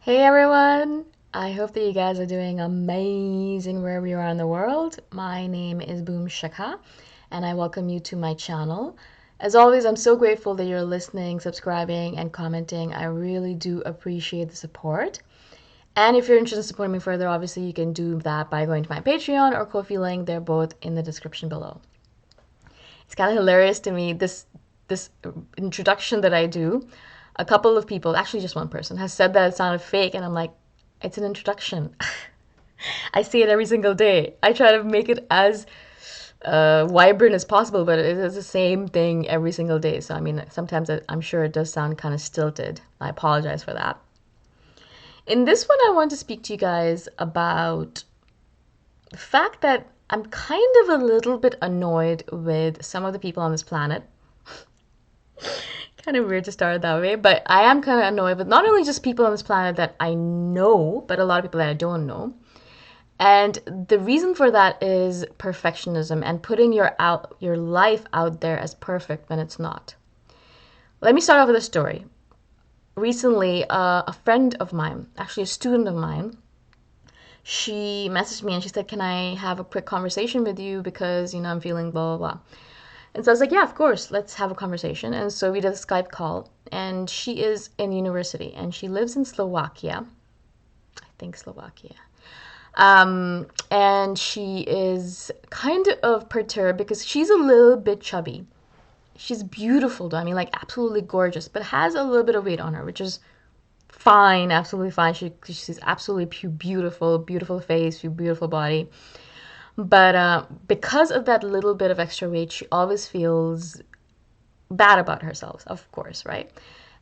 Hey everyone! I hope that you guys are doing amazing wherever you are in the world. My name is Shikha and I welcome you to my channel. As always, I'm so grateful that you're listening, subscribing, and commenting. I really do appreciate the support. And if you're interested in supporting me further, obviously you can do that by going to my Patreon or Ko-fi link. They're both in the description below. It's kind of hilarious to me, this introduction that I do. A couple of people, actually just one person, has said that it sounded fake, and I'm like, it's an introduction. I see it every single day. I try to make it as vibrant as possible, but it is the same thing every single day. So, I mean, sometimes I'm sure it does sound kind of stilted. I apologize for that. In this one, I want to speak to you guys about the fact that I'm kind of a little bit annoyed with some of the people on this planet. Kind of weird to start that way, but I am kind of annoyed with not only just people on this planet that I know, but a lot of people that I don't know. And the reason for that is perfectionism and putting your life out there as perfect when it's not. Let me start off with a story. Recently, a friend of mine, actually a student of mine, she messaged me and she said, "Can I have a quick conversation with you because I'm feeling blah blah blah." And so I was like, "Yeah, of course, let's have a conversation." And so we did a Skype call, and she is in university and she lives in Slovakia. I think Slovakia. And she is kind of perturbed because she's a little bit chubby. She's beautiful though. I mean, like absolutely gorgeous, but has a little bit of weight on her, which is fine, absolutely fine. She's absolutely beautiful, beautiful face, beautiful body. But because of that little bit of extra weight, she always feels bad about herself, of course, right?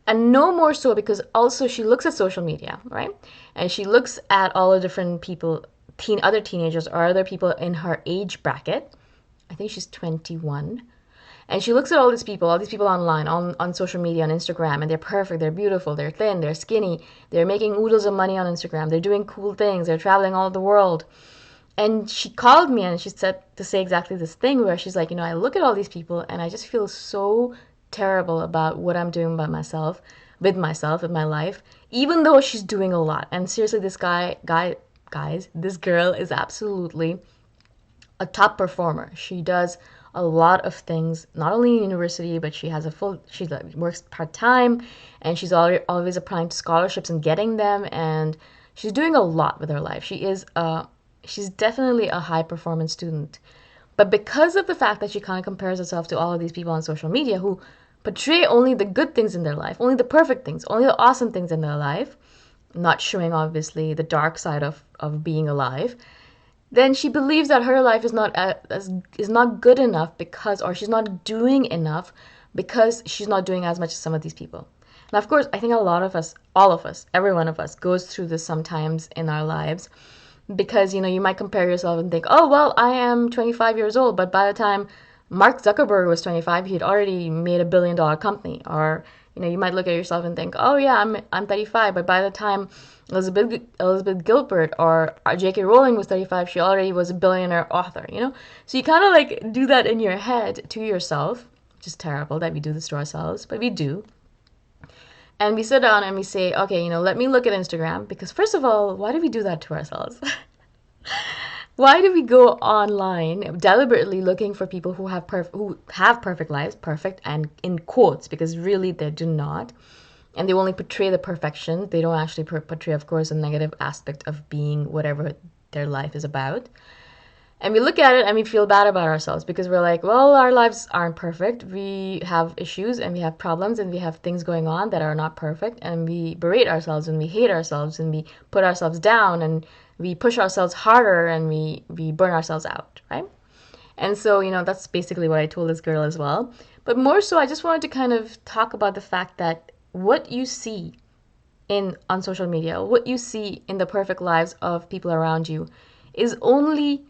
And no more so because also she looks at social media, right? And she looks at all the different people, other teenagers or other people in her age bracket. I think she's 21. And she looks at all these people online, on social media, on Instagram, and they're perfect, they're beautiful, they're thin, they're skinny, they're making oodles of money on Instagram, they're doing cool things, they're traveling all over the world. And she called me and she said to say exactly this thing where she's like, I look at all these people and I just feel so terrible about what I'm doing by myself, with my life, even though she's doing a lot. And seriously, this girl is absolutely a top performer. She does a lot of things, not only in university, but she works part-time and she's always applying to scholarships and getting them. And she's doing a lot with her life. She's definitely a high performance student. But because of the fact that she kind of compares herself to all of these people on social media who portray only the good things in their life, only the perfect things, only the awesome things in their life, not showing obviously the dark side of being alive, then she believes that her life is not good enough or she's not doing enough because she's not doing as much as some of these people. Now, of course, I think a lot of us, all of us, every one of us goes through this sometimes in our lives because you might compare yourself and think, oh well, I am 25 years old, but by the time Mark Zuckerberg was 25, he'd already made $1 billion company. Or you might look at yourself and think, oh yeah, I'm 35, but by the time Elizabeth Gilbert or J.K. Rowling was 35, she already was a billionaire author. So you kind of like do that in your head to yourself, which is terrible that we do this to ourselves, but we do. And we sit down and we say, okay, let me look at Instagram, because first of all, why do we do that to ourselves? Why do we go online deliberately looking for people who have perfect lives, perfect and in quotes, because really they do not, and they only portray the perfection. They don't actually portray, of course, a negative aspect of being whatever their life is about. And we look at it and we feel bad about ourselves because we're like, well, our lives aren't perfect. We have issues and we have problems and we have things going on that are not perfect. And we berate ourselves and we hate ourselves and we put ourselves down and we push ourselves harder and we burn ourselves out, right? And so, that's basically what I told this girl as well. But more so, I just wanted to kind of talk about the fact that what you see on social media, what you see in the perfect lives of people around you is only,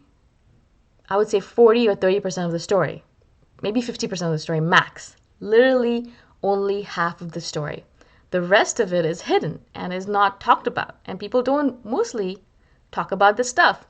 I would say, 40 or 30% of the story. Maybe 50% of the story max. Literally only half of the story. The rest of it is hidden and is not talked about. And people don't mostly talk about this stuff.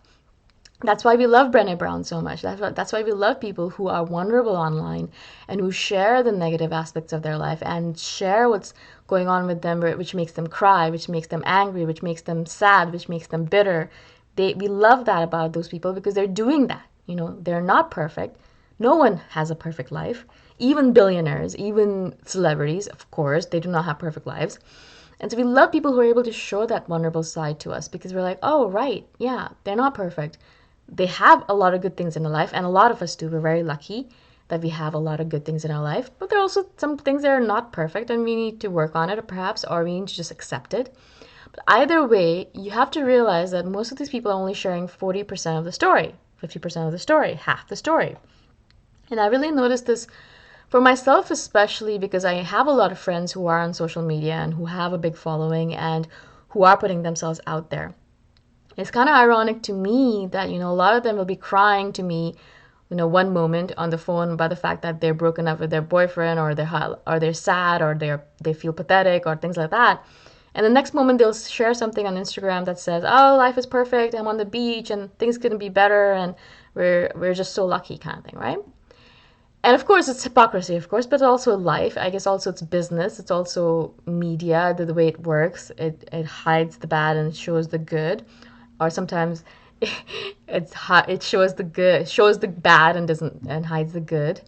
That's why we love Brené Brown so much. That's why we love people who are vulnerable online and who share the negative aspects of their life and share what's going on with them, which makes them cry, which makes them angry, which makes them sad, which makes them bitter. We love that about those people because they're doing that. They're not perfect. No one has a perfect life. Even billionaires, even celebrities, of course, they do not have perfect lives. And so we love people who are able to show that vulnerable side to us because we're like, oh, right, yeah, they're not perfect. They have a lot of good things in their life, and a lot of us do. We're very lucky that we have a lot of good things in our life, but there are also some things that are not perfect, and we need to work on it, perhaps, or we need to just accept it. But either way, you have to realize that most of these people are only sharing 40% of the story, 50% of the story, half the story. And I really noticed this for myself, especially because I have a lot of friends who are on social media and who have a big following and who are putting themselves out there. It's kind of ironic to me that, a lot of them will be crying to me, one moment on the phone about the fact that they're broken up with their boyfriend or they're sad or they feel pathetic or things like that. And the next moment they'll share something on Instagram that says, "Oh, life is perfect. I'm on the beach and things couldn't be better and we're just so lucky," kind of thing, right? And of course, it's hypocrisy, of course, but also life. I guess also it's business. It's also media, the way it works. It hides the bad and it shows the good, or sometimes it shows the bad and doesn't and hides the good.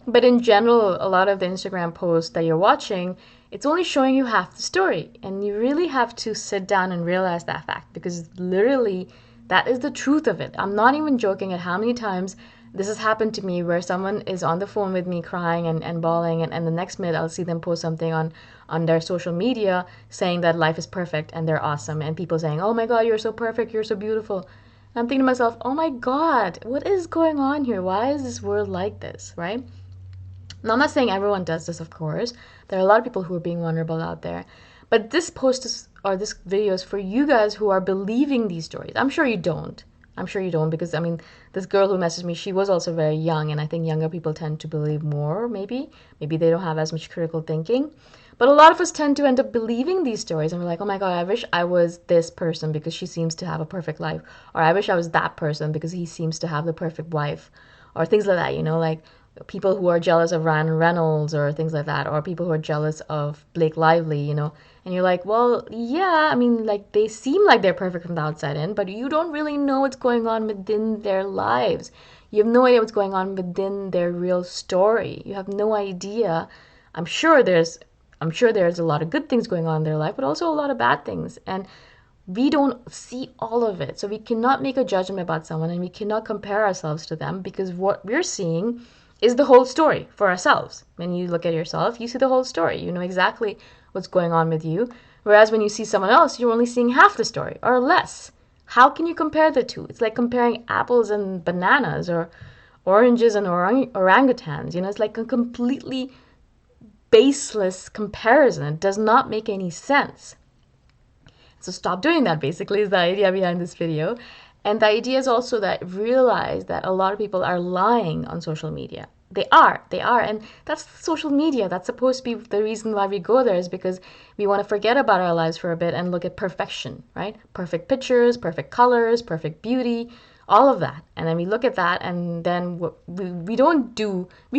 But in general, a lot of the Instagram posts that you're watching, it's only showing you half the story, and you really have to sit down and realize that fact because literally that is the truth of it. I'm not even joking at how many times this has happened to me where someone is on the phone with me crying and bawling, and the next minute I'll see them post something on their social media saying that life is perfect and they're awesome, and people saying, "Oh my God, you're so perfect, you're so beautiful." And I'm thinking to myself, oh my God, what is going on here? Why is this world like this, right? Now, I'm not saying everyone does this, of course. There are a lot of people who are being vulnerable out there. But this post is, or this video is for you guys who are believing these stories. I'm sure you don't. I'm sure you don't because, I mean, this girl who messaged me, she was also very young, and I think younger people tend to believe more, maybe. Maybe they don't have as much critical thinking. But a lot of us tend to end up believing these stories, and we're like, oh my God, I wish I was this person because she seems to have a perfect life. Or I wish I was that person because he seems to have the perfect wife. Or things like that, like people who are jealous of Ryan Reynolds or things like that, or people who are jealous of Blake Lively, and you're like, well, yeah, I mean, like they seem like they're perfect from the outside in, but you don't really know what's going on within their lives. You have no idea what's going on within their real story. You have no idea. I'm sure there's I'm sure there's a lot of good things going on in their life, but also a lot of bad things. And we don't see all of it. So we cannot make a judgment about someone and we cannot compare ourselves to them because what we're seeing is the whole story for ourselves. When you look at yourself, you see the whole story. You know exactly what's going on with you. Whereas when you see someone else, you're only seeing half the story or less. How can you compare the two? It's like comparing apples and bananas or oranges and orangutans. It's like a completely baseless comparison. It does not make any sense. So stop doing that, basically, is the idea behind this video. And the idea is also that realize that a lot of people are lying on social media. They are. And that's social media. That's supposed to be the reason why we go there is because we want to forget about our lives for a bit and look at perfection, right? Perfect pictures, perfect colors, perfect beauty, all of that. And then we look at that and then what we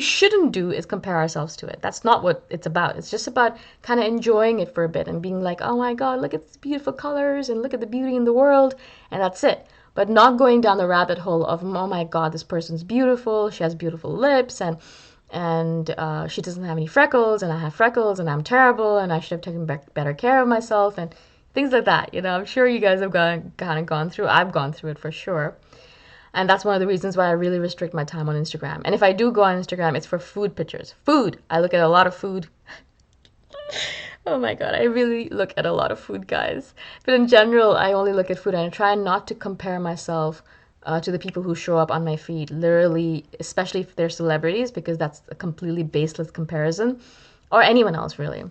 shouldn't do is compare ourselves to it. That's not what it's about. It's just about kind of enjoying it for a bit and being like, oh my God, look at these beautiful colors and look at the beauty in the world. And that's it. But not going down the rabbit hole of, oh my God, this person's beautiful. She has beautiful lips and she doesn't have any freckles and I have freckles and I'm terrible and I should have taken better care of myself and things like that. I'm sure you guys have kind of gone through. I've gone through it for sure. And that's one of the reasons why I really restrict my time on Instagram. And if I do go on Instagram, it's for food pictures. Food. I look at a lot of food. Oh my God, I really look at a lot of food, guys. But in general, I only look at food and I try not to compare myself to the people who show up on my feed. Literally, especially if they're celebrities, because that's a completely baseless comparison. Or anyone else, really.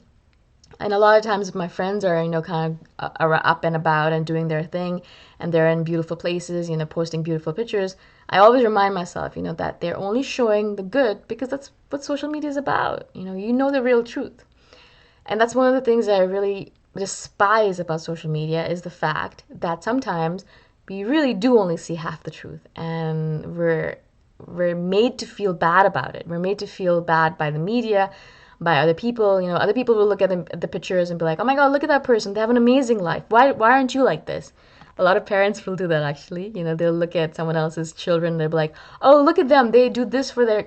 And a lot of times my friends are, kind of are up and about and doing their thing and they're in beautiful places, posting beautiful pictures. I always remind myself, that they're only showing the good because that's what social media is about. You know the real truth. And that's one of the things that I really despise about social media is the fact that sometimes we really do only see half the truth, and we're made to feel bad about it. We're made to feel bad by the media, by other people. You know, other people will look at the pictures and be like, "Oh my God, look at that person! They have an amazing life. Why aren't you like this?" A lot of parents will do that actually. You know, they'll look at someone else's children. They'll be like, "Oh, look at them! They do this for their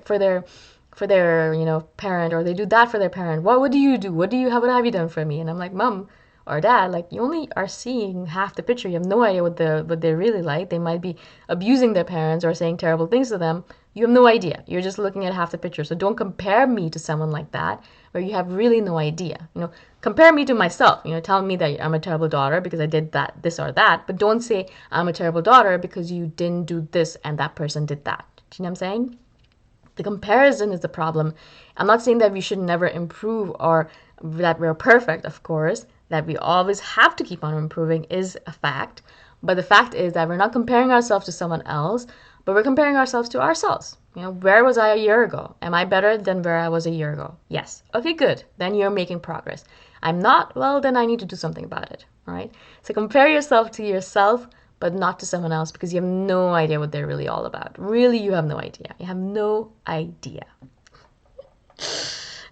parent, or they do that for their parent. What do you do? What have you done for me?" And I'm like, "Mom or Dad, like, you only are seeing half the picture. You have no idea what they're really like. They might be abusing their parents or saying terrible things to them. You have no idea. You're just looking at half the picture. So don't compare me to someone like that where you have really no idea. You know, compare me to myself. You know, tell me that I'm a terrible daughter because I did that, this or that. But don't say I'm a terrible daughter because you didn't do this and that person did that." Do you know what I'm saying? The comparison is the problem. I'm not saying that we should never improve or that we're perfect, of course. That we always have to keep on improving is a fact. But the fact is that we're not comparing ourselves to someone else, but we're comparing ourselves to ourselves. You know, where was I a year ago? Am I better than where I was a year ago? Yes. Okay, good. Then you're making progress. I'm not, well, then I need to do something about it. All right? So compare yourself to yourself, but not to someone else, because you have no idea what they're really all about. Really, you have no idea. You have no idea.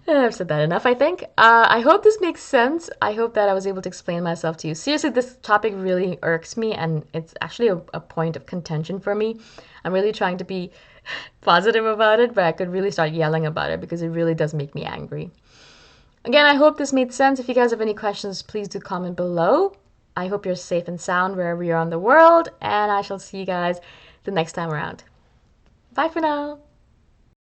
I've said that enough, I think. I hope this makes sense. I hope that I was able to explain myself to you. Seriously, this topic really irks me, and it's actually a point of contention for me. I'm really trying to be positive about it, but I could really start yelling about it because it really does make me angry. Again, I hope this made sense. If you guys have any questions, please do comment below. I hope you're safe and sound wherever you are in the world, and I shall see you guys the next time around. Bye for now.